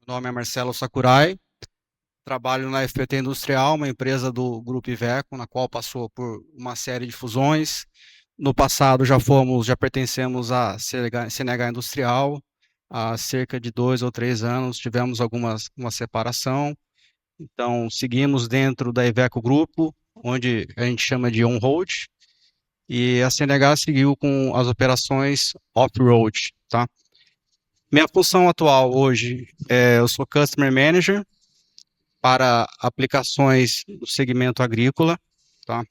Meu nome é Marcelo Sakurai, trabalho na FPT Industrial, uma empresa do Grupo Iveco, na qual passou por uma série de fusões. No passado já pertencemos à CNH Industrial. Há cerca de 2 ou 3 anos tivemos uma separação. Então seguimos dentro da Iveco Grupo, onde a gente chama de on-road, e a CNH seguiu com as operações off-road, tá? Minha função atual hoje eu sou Customer Manager para aplicações do segmento agrícola, tá?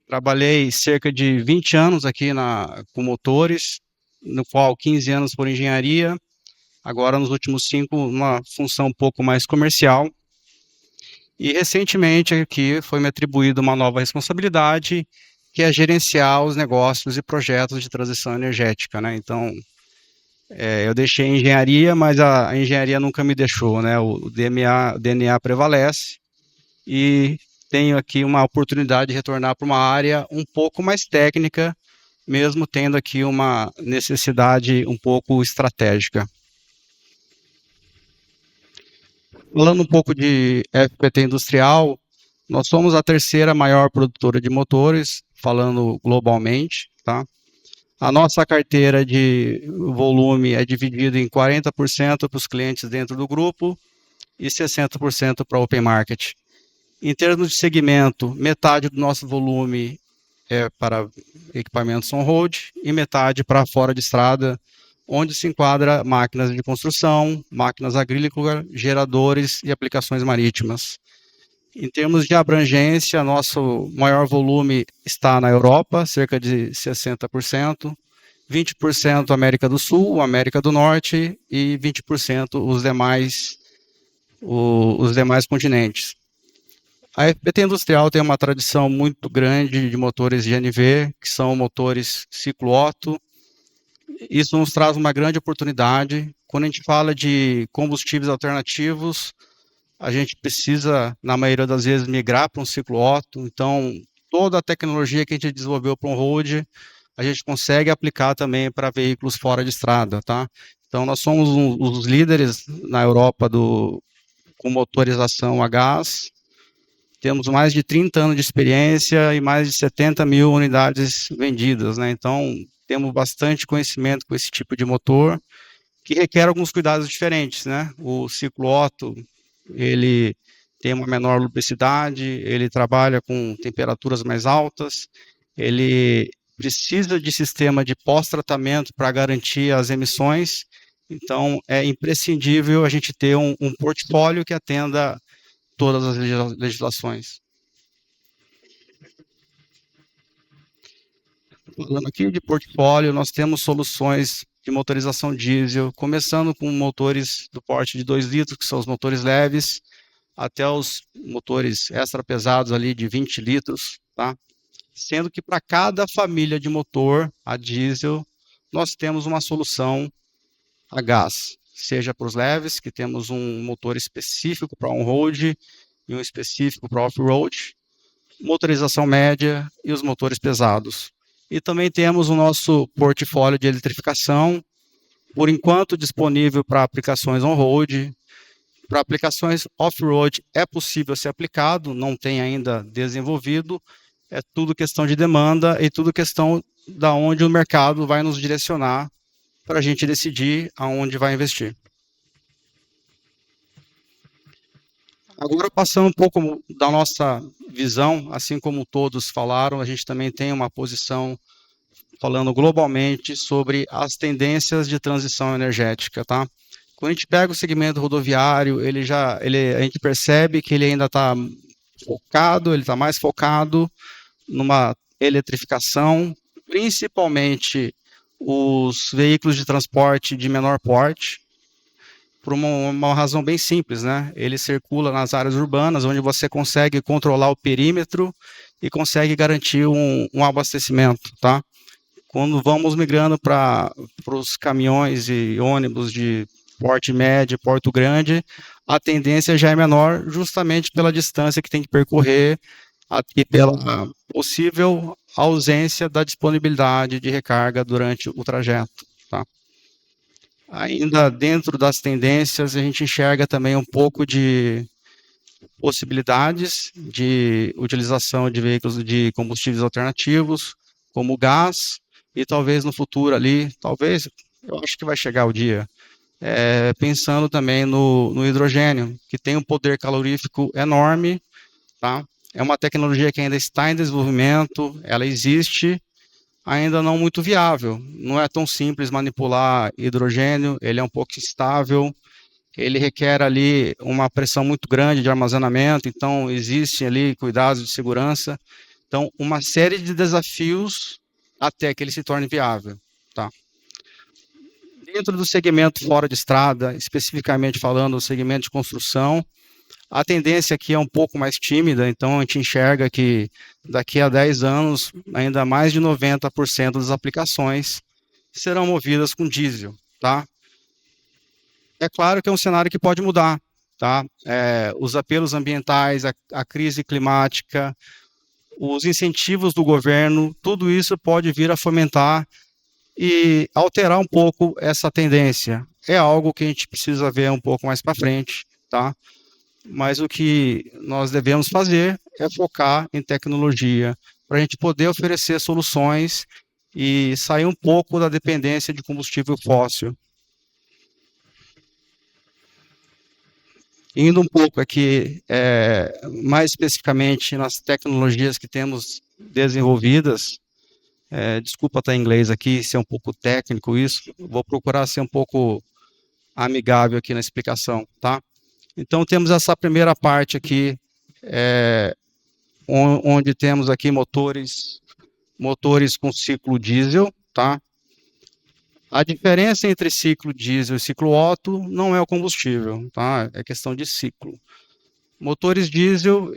Trabalhei cerca de 20 anos aqui com motores, no qual 15 anos por engenharia, agora nos últimos 5 uma função um pouco mais comercial. E recentemente aqui foi me atribuída uma nova responsabilidade, que é gerenciar os negócios e projetos de transição energética, né? Então, eu deixei a engenharia, mas a engenharia nunca me deixou, né? O DNA prevalece e tenho aqui uma oportunidade de retornar para uma área um pouco mais técnica, mesmo tendo aqui uma necessidade um pouco estratégica. Falando um pouco de FPT Industrial, nós somos a terceira maior produtora de motores, falando globalmente, tá? A nossa carteira de volume é dividida em 40% para os clientes dentro do grupo e 60% para open market. Em termos de segmento, metade do nosso volume é para equipamentos on-road e metade para fora de estrada, onde se enquadra máquinas de construção, máquinas agrícolas, geradores e aplicações marítimas. Em termos de abrangência, nosso maior volume está na Europa, cerca de 60%, 20% América do Sul, América do Norte e 20% os demais continentes. A FPT Industrial tem uma tradição muito grande de motores GNV, que são motores ciclo Otto. Isso nos traz uma grande oportunidade. Quando a gente fala de combustíveis alternativos, a gente precisa, na maioria das vezes, migrar para um ciclo Otto. Então, toda a tecnologia que a gente desenvolveu para um road, a gente consegue aplicar também para veículos fora de estrada, tá? Então, nós somos os líderes na Europa com motorização a gás. Temos mais de 30 anos de experiência e mais de 70 mil unidades vendidas, né? Então, temos bastante conhecimento com esse tipo de motor, que requer alguns cuidados diferentes, né? O ciclo Otto, ele tem uma menor lubricidade, ele trabalha com temperaturas mais altas, ele precisa de sistema de pós-tratamento para garantir as emissões, então é imprescindível a gente ter um portfólio que atenda todas as legislações. Falando aqui de portfólio, nós temos soluções de motorização diesel, começando com motores do porte de 2 litros, que são os motores leves, até os motores extra pesados ali de 20 litros, tá? Sendo que para cada família de motor a diesel, nós temos uma solução a gás, seja para os leves, que temos um motor específico para on-road e um específico para off-road, motorização média e os motores pesados. E também temos o nosso portfólio de eletrificação, por enquanto disponível para aplicações on-road. Para aplicações off-road é possível ser aplicado, não tem ainda desenvolvido, é tudo questão de demanda e tudo questão da onde o mercado vai nos direcionar para a gente decidir aonde vai investir. Agora, passando um pouco da nossa visão, assim como todos falaram, a gente também tem uma posição falando globalmente sobre as tendências de transição energética, tá? Quando a gente pega o segmento rodoviário, a gente percebe que ele ainda está focado, ele está mais focado numa eletrificação, principalmente os veículos de transporte de menor porte, por uma razão bem simples, né? Ele circula nas áreas urbanas, onde você consegue controlar o perímetro e consegue garantir um abastecimento, tá? Quando vamos migrando para os caminhões e ônibus de porte médio, porte grande, a tendência já é menor, justamente pela distância que tem que percorrer e pela possível ausência da disponibilidade de recarga durante o trajeto, tá? Ainda dentro das tendências, a gente enxerga também um pouco de possibilidades de utilização de veículos de combustíveis alternativos, como o gás, e talvez no futuro ali, talvez, eu acho que vai chegar o dia, pensando também no hidrogênio, que tem um poder calorífico enorme, tá? É uma tecnologia que ainda está em desenvolvimento, ela existe, ainda não muito viável. Não é tão simples manipular hidrogênio, ele é um pouco instável, ele requer ali uma pressão muito grande de armazenamento, então existem ali cuidados de segurança. Então, uma série de desafios até que ele se torne viável, tá? Dentro do segmento fora de estrada, especificamente falando do segmento de construção, a tendência aqui é um pouco mais tímida, então a gente enxerga que daqui a 10 anos, ainda mais de 90% das aplicações serão movidas com diesel, tá? É claro que é um cenário que pode mudar, tá? Os apelos ambientais, a crise climática, os incentivos do governo, tudo isso pode vir a fomentar e alterar um pouco essa tendência. É algo que a gente precisa ver um pouco mais para frente, tá? Mas o que nós devemos fazer é focar em tecnologia para a gente poder oferecer soluções e sair um pouco da dependência de combustível fóssil. Indo um pouco aqui, mais especificamente nas tecnologias que temos desenvolvidas, desculpa estar em inglês aqui, ser um pouco técnico isso, vou procurar ser um pouco amigável aqui na explicação, tá? Então temos essa primeira parte aqui, onde temos aqui motores com ciclo diesel, tá? A diferença entre ciclo diesel e ciclo Otto não é o combustível, tá? É questão de ciclo. Motores diesel,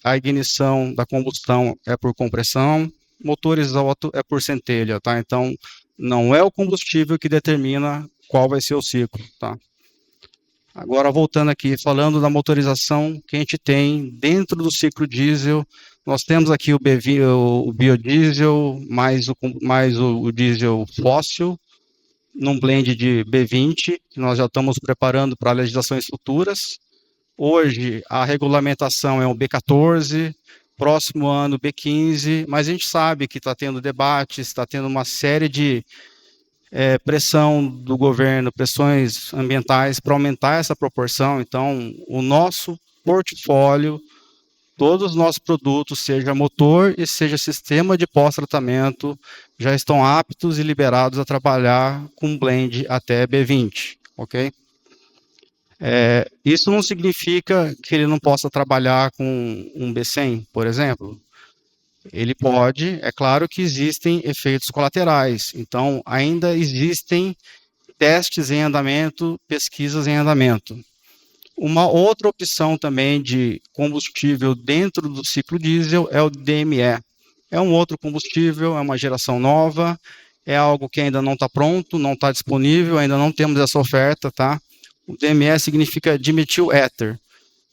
a ignição da combustão é por compressão, motores Otto é por centelha, tá? Então, não é o combustível que determina qual vai ser o ciclo, tá? Agora, voltando aqui, falando da motorização que a gente tem dentro do ciclo diesel, nós temos aqui o biodiesel mais o diesel fóssil, num blend de B20, que nós já estamos preparando para legislações futuras. Hoje, a regulamentação é o B14, próximo ano B15, mas a gente sabe que está tendo debates, está tendo uma série de pressão do governo, pressões ambientais para aumentar essa proporção. Então, o nosso portfólio, todos os nossos produtos, seja motor e seja sistema de pós-tratamento, já estão aptos e liberados a trabalhar com blend até B20, ok? Isso não significa que ele não possa trabalhar com um B100, por exemplo. Ele pode, é claro que existem efeitos colaterais, então ainda existem testes em andamento, pesquisas em andamento. Uma outra opção também de combustível dentro do ciclo diesel é o DME. É um outro combustível, é uma geração nova, é algo que ainda não está pronto, não está disponível, ainda não temos essa oferta, tá? O DME significa dimetil éter.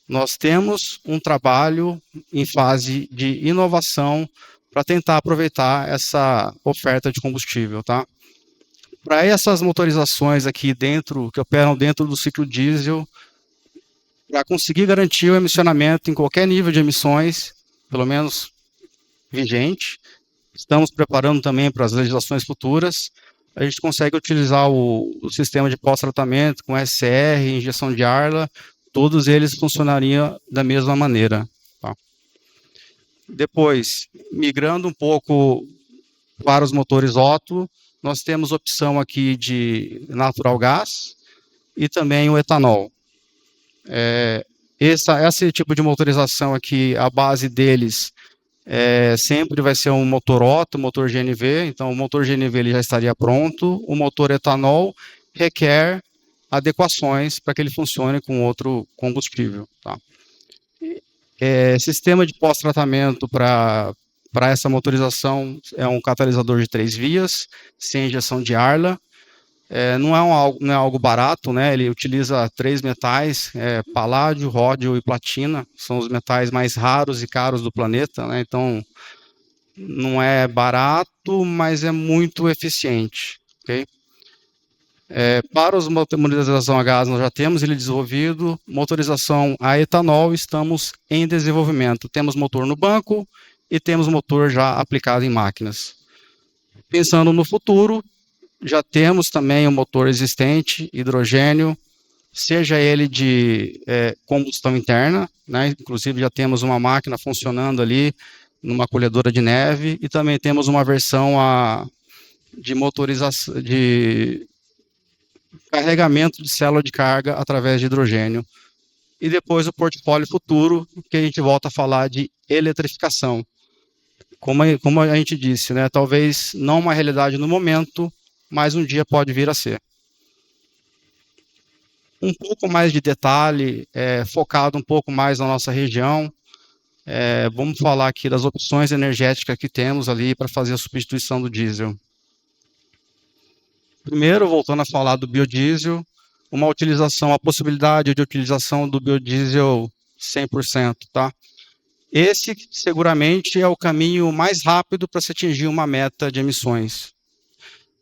Nós temos um trabalho em fase de inovação para tentar aproveitar essa oferta de combustível, tá? Para essas motorizações aqui dentro, que operam dentro do ciclo diesel, para conseguir garantir o emissionamento em qualquer nível de emissões, pelo menos vigente, estamos preparando também para as legislações futuras, a gente consegue utilizar o sistema de pós-tratamento com SCR, injeção de ARLA, todos eles funcionariam da mesma maneira. Tá? Depois, migrando um pouco para os motores Otto, nós temos opção aqui de natural gas e também o etanol. Esse tipo de motorização aqui, a base deles sempre vai ser um motor Otto, motor GNV, então o motor GNV ele já estaria pronto, o motor etanol requer adequações para que ele funcione com outro combustível. Tá? Sistema de pós-tratamento para essa motorização é um catalisador de 3 vias, sem injeção de ARLA. Não é algo barato, né? Ele utiliza 3 metais, paládio, ródio e platina, são os metais mais raros e caros do planeta, né? Então, não é barato, mas é muito eficiente, ok? Para os motorização a gás, nós já temos ele desenvolvido. Motorização a etanol, estamos em desenvolvimento. Temos motor no banco e temos motor já aplicado em máquinas. Pensando no futuro, já temos também o motor existente, hidrogênio, seja ele de combustão interna, né? Inclusive já temos uma máquina funcionando ali numa colhedora de neve, e também temos uma versão de motorização, de carregamento de célula de carga através de hidrogênio. E depois o portfólio futuro, que a gente volta a falar de eletrificação. Como a gente disse, né? Talvez não uma realidade no momento, mas um dia pode vir a ser. Um pouco mais de detalhe, focado um pouco mais na nossa região. Vamos falar aqui das opções energéticas que temos ali para fazer a substituição do diesel. Primeiro, voltando a falar do biodiesel, a possibilidade de utilização do biodiesel 100%, tá? Esse, seguramente, é o caminho mais rápido para se atingir uma meta de emissões.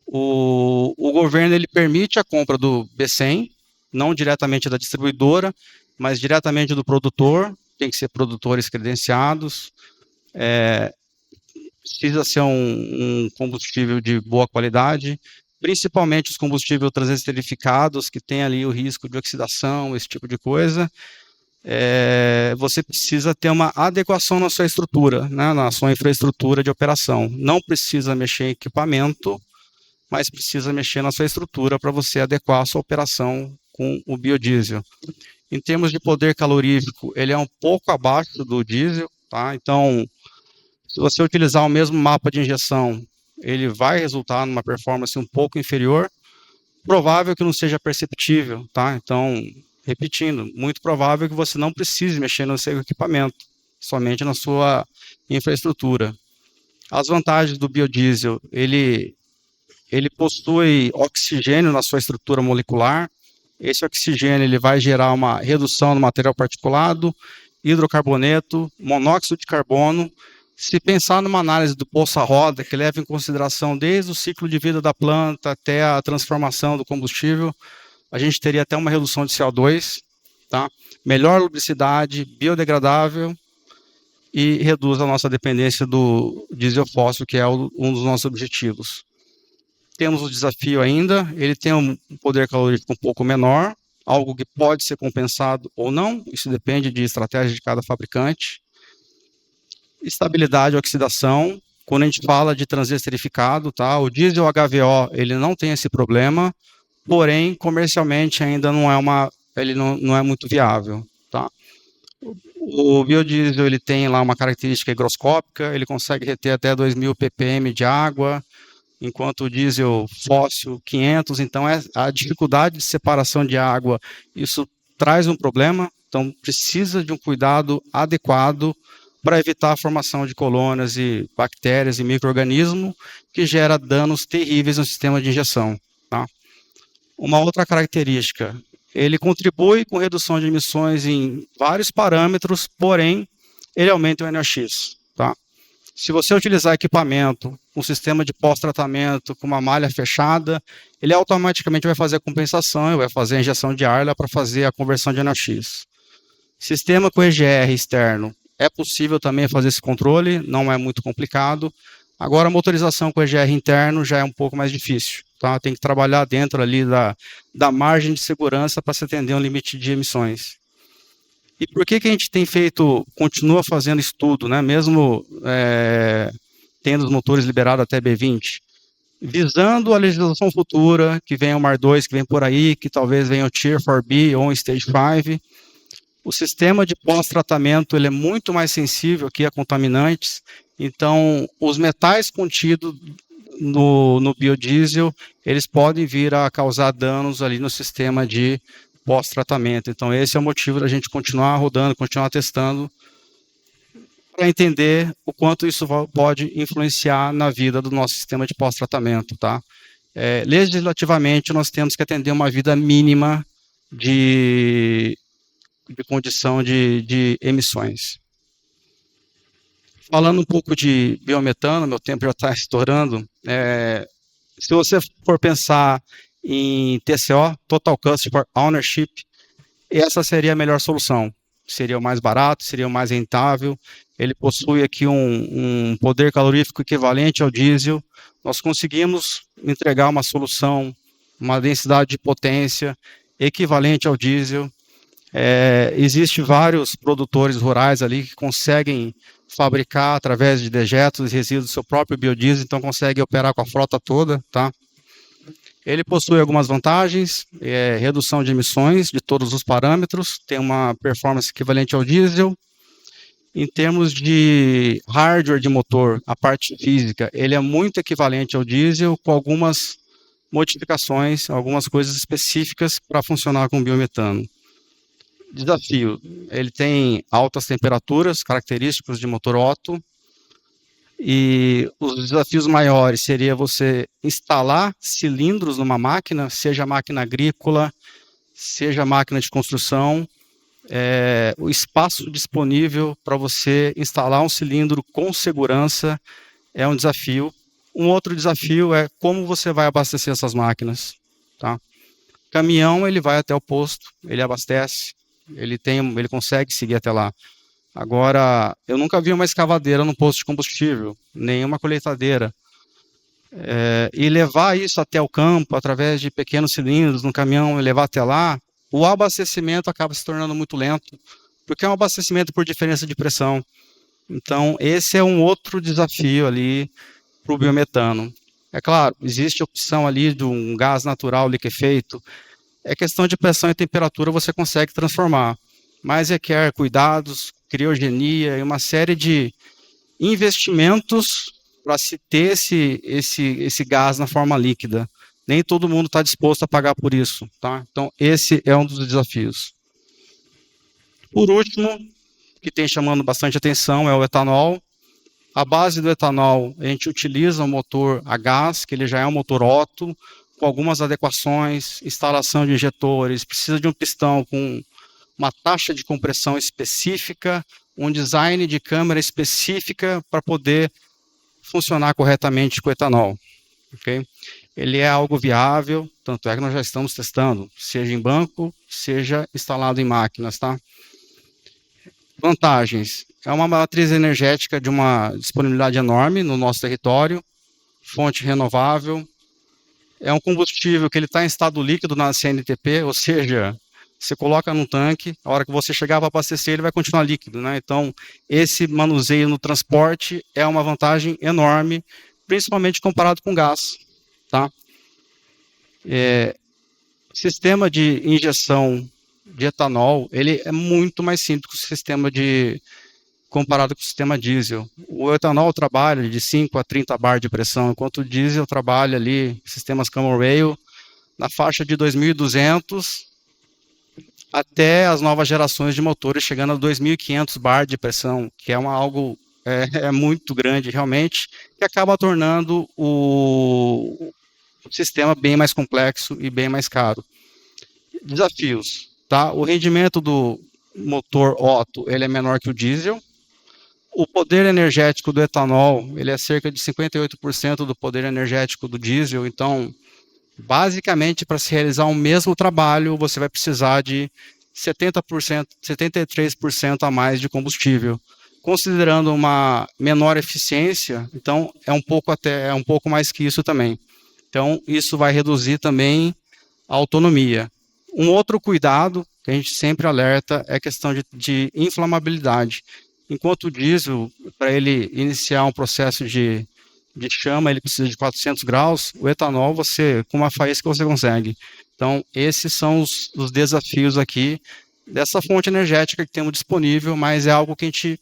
O governo ele permite a compra do B100, não diretamente da distribuidora, mas diretamente do produtor, tem que ser produtores credenciados, precisa ser um combustível de boa qualidade, principalmente os combustíveis transesterificados, que tem ali o risco de oxidação, esse tipo de coisa. Você precisa ter uma adequação na sua estrutura, né, na sua infraestrutura de operação. Não precisa mexer em equipamento, mas precisa mexer na sua estrutura para você adequar a sua operação com o biodiesel. Em termos de poder calorífico, ele é um pouco abaixo do diesel, tá? Então, se você utilizar o mesmo mapa de injeção, ele vai resultar numa performance um pouco inferior. Provável que não seja perceptível, tá? Então, repetindo, muito provável que você não precise mexer no seu equipamento, somente na sua infraestrutura. As vantagens do biodiesel, ele possui oxigênio na sua estrutura molecular. Esse oxigênio ele vai gerar uma redução no material particulado, hidrocarboneto, monóxido de carbono. Se pensar numa análise do poça-roda, que leva em consideração desde o ciclo de vida da planta até a transformação do combustível, a gente teria até uma redução de CO2, tá? Melhor lubricidade, biodegradável e reduz a nossa dependência do diesel fóssil, que é um dos nossos objetivos. Temos o desafio ainda, ele tem um poder calórico um pouco menor, algo que pode ser compensado ou não, isso depende de estratégia de cada fabricante. Estabilidade e oxidação, quando a gente fala de transesterificado, tá? O diesel HVO, ele não tem esse problema, porém, comercialmente ainda ele não é muito viável, tá? O biodiesel, ele tem lá uma característica higroscópica, ele consegue reter até 2.000 ppm de água, enquanto o diesel fóssil 500, então a dificuldade de separação de água, isso traz um problema, então precisa de um cuidado adequado para evitar a formação de colônias e bactérias e micro-organismos que gera danos terríveis no sistema de injeção, tá? Uma outra característica, ele contribui com redução de emissões em vários parâmetros, porém, ele aumenta o NOx, tá? Se você utilizar equipamento, um sistema de pós-tratamento com uma malha fechada, ele automaticamente vai fazer a compensação, vai fazer a injeção de ar para fazer a conversão de NOx. Sistema com EGR externo, é possível também fazer esse controle, não é muito complicado. Agora, a motorização com EGR interno já é um pouco mais difícil, tá? Tem que trabalhar dentro ali da margem de segurança para se atender um limite de emissões. E por que a gente continua fazendo estudo, né? Mesmo tendo os motores liberados até B20, visando a legislação futura, que vem o Mar 2, que vem por aí, que talvez venha o Tier 4B ou o Stage 5, o sistema de pós-tratamento ele é muito mais sensível aqui a contaminantes, então os metais contidos no biodiesel, eles podem vir a causar danos ali no sistema de pós-tratamento. Então esse é o motivo da gente continuar rodando, continuar testando, para entender o quanto isso pode influenciar na vida do nosso sistema de pós-tratamento, tá? Legislativamente, nós temos que atender uma vida mínima de condição de emissões. Falando um pouco de biometano, meu tempo já está estourando, se você for pensar em TCO, Total Customer Ownership. Essa seria a melhor solução. Seria o mais barato, seria o mais rentável. Ele possui aqui um poder calorífico equivalente ao diesel. Nós conseguimos entregar uma solução, uma densidade de potência equivalente ao diesel. Existem vários produtores rurais ali que conseguem fabricar através de dejetos e resíduos seu próprio biodiesel, então consegue operar com a frota toda, tá? Ele possui algumas vantagens, redução de emissões de todos os parâmetros, tem uma performance equivalente ao diesel. Em termos de hardware de motor, a parte física, ele é muito equivalente ao diesel, com algumas modificações, algumas coisas específicas para funcionar com biometano. Desafio, ele tem altas temperaturas, característicos de motor Otto, e os desafios maiores seria você instalar cilindros numa máquina, seja máquina agrícola, seja máquina de construção, o espaço disponível para você instalar um cilindro com segurança é um desafio. Um outro desafio é como você vai abastecer essas máquinas, tá? Caminhão, ele vai até o posto, ele abastece, ele consegue seguir até lá. Agora, eu nunca vi uma escavadeira no posto de combustível, nem uma colheitadeira. E levar isso até o campo, através de pequenos cilindros no caminhão, e levar até lá, o abastecimento acaba se tornando muito lento, porque é um abastecimento por diferença de pressão. Então, esse é um outro desafio ali para o biometano. É claro, existe a opção ali de um gás natural liquefeito. É questão de pressão e temperatura, você consegue transformar, mas requer cuidados, criogenia e uma série de investimentos para se ter esse gás na forma líquida. Nem todo mundo está disposto a pagar por isso, tá? Então, esse é um dos desafios. Por último, que tem chamando bastante atenção é o etanol. A base do etanol, a gente utiliza um motor a gás, que ele já é um motor Otto, com algumas adequações, instalação de injetores, precisa de um pistão com uma taxa de compressão específica, um design de câmara específica para poder funcionar corretamente com o etanol. Okay? Ele é algo viável, tanto é que nós já estamos testando, seja em banco, seja instalado em máquinas. Tá? Vantagens. É uma matriz energética de uma disponibilidade enorme no nosso território, fonte renovável, é um combustível que ele está em estado líquido na CNTP, ou seja, você coloca num tanque, a hora que você chegar para abastecer, ele vai continuar líquido, né? Então, esse manuseio no transporte é uma vantagem enorme, principalmente comparado com gás, tá? Sistema de injeção de etanol, ele é muito mais simples que o sistema comparado com o sistema diesel. O etanol trabalha de 5 a 30 bar de pressão, enquanto o diesel trabalha ali, sistemas Camel Rail, na faixa de 2.200 até as novas gerações de motores chegando a 2.500 bar de pressão, que é algo muito grande realmente, que acaba tornando o sistema bem mais complexo e bem mais caro. Desafios, tá? O rendimento do motor Otto, ele é menor que o diesel. O poder energético do etanol, ele é cerca de 58% do poder energético do diesel, então, basicamente, para se realizar o mesmo trabalho, você vai precisar de 70%, 73% a mais de combustível. Considerando uma menor eficiência, então, é um pouco mais que isso também. Então, isso vai reduzir também a autonomia. Um outro cuidado que a gente sempre alerta é a questão de inflamabilidade. Enquanto o diesel, para ele iniciar um processo de chama, ele precisa de 400 graus, o etanol, com uma faísca você consegue. Então, esses são os desafios aqui dessa fonte energética que temos disponível, mas é algo que a gente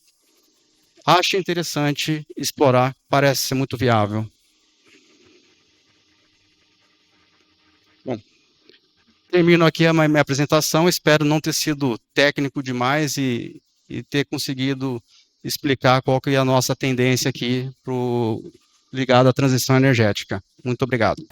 acha interessante explorar, parece ser muito viável. Bom, termino aqui a minha apresentação, espero não ter sido técnico demais e ter conseguido explicar qual que é a nossa tendência aqui ligado à transição energética. Muito obrigado.